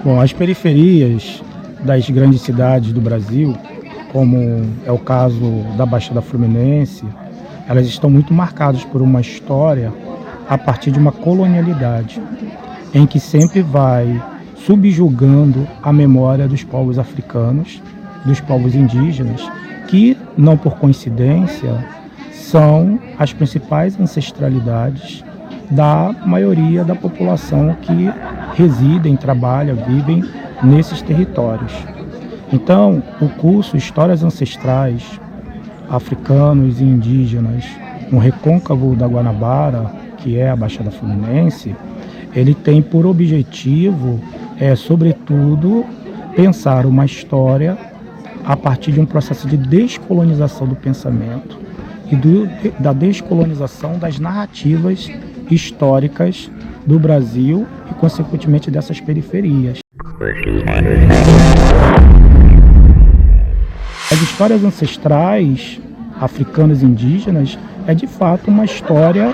Bom, as periferias das grandes cidades do Brasil, como é o caso da Baixada Fluminense, elas estão muito marcadas por uma história a partir de uma colonialidade, em que sempre vai subjugando a memória dos povos africanos, dos povos indígenas, que, não por coincidência, são as principais ancestralidades da maioria da população que residem, trabalham, vivem nesses territórios. Então, o curso Histórias Ancestrais Africanos e Indígenas no Recôncavo da Guanabara, que é a Baixada Fluminense, ele tem por objetivo, sobretudo, pensar uma história a partir de um processo de descolonização do pensamento e da descolonização das narrativas históricas do Brasil e, consequentemente, dessas periferias. As histórias ancestrais africanas e indígenas é, de fato, uma história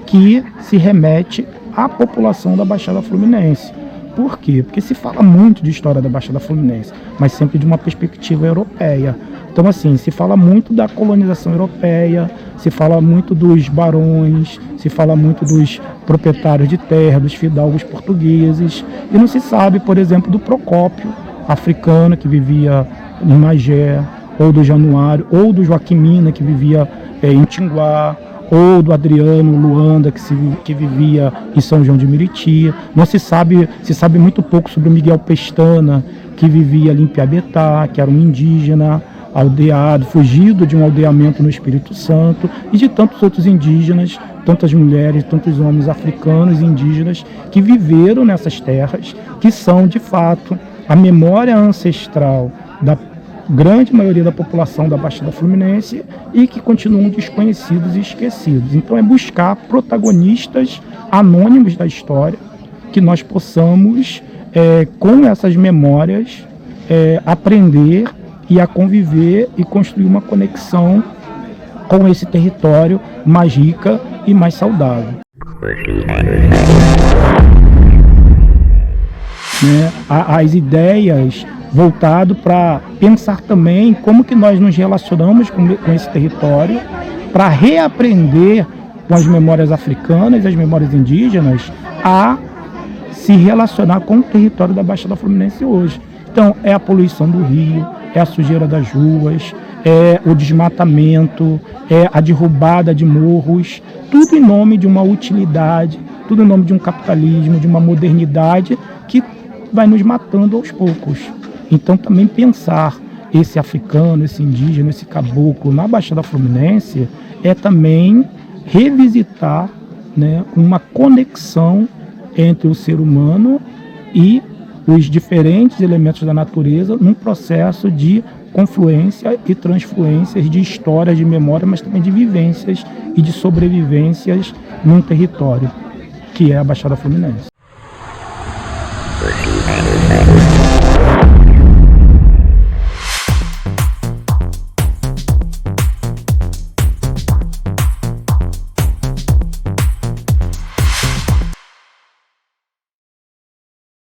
que se remete à população da Baixada Fluminense. Por quê? Porque se fala muito de história da Baixada Fluminense, mas sempre de uma perspectiva europeia. Então, assim, se fala muito da colonização europeia, se fala muito dos barões, se fala muito dos proprietários de terra, dos fidalgos portugueses, e não se sabe, por exemplo, do Procópio, africano, que vivia em Magé, ou do Januário, ou do Joaquimina, que vivia em Tinguá, ou do Adriano Luanda, que vivia em São João de Meriti. Não se sabe muito pouco sobre o Miguel Pestana, que vivia ali em Piabetá, que era um indígena aldeado, fugido de um aldeamento no Espírito Santo, e de tantos outros indígenas, tantas mulheres, tantos homens africanos e indígenas que viveram nessas terras, que são, de fato, a memória ancestral da grande maioria da população da Baixada Fluminense e que continuam desconhecidos e esquecidos. Então é buscar protagonistas anônimos da história, que nós possamos, com essas memórias, aprender e a conviver e construir uma conexão com esse território mais rica e mais saudável. As ideias voltado para pensar também como que nós nos relacionamos com esse território, para reaprender com as memórias africanas e as memórias indígenas a se relacionar com o território da Baixada Fluminense hoje. Então, é a poluição do rio, é a sujeira das ruas, é o desmatamento, é a derrubada de morros, tudo em nome de uma utilidade, tudo em nome de um capitalismo, de uma modernidade que vai nos matando aos poucos. Então, também pensar esse africano, esse indígena, esse caboclo na Baixada Fluminense é também revisitar, uma conexão entre o ser humano e os diferentes elementos da natureza num processo de confluência e transfluências de histórias, de memória, mas também de vivências e de sobrevivências num território, que é a Baixada Fluminense.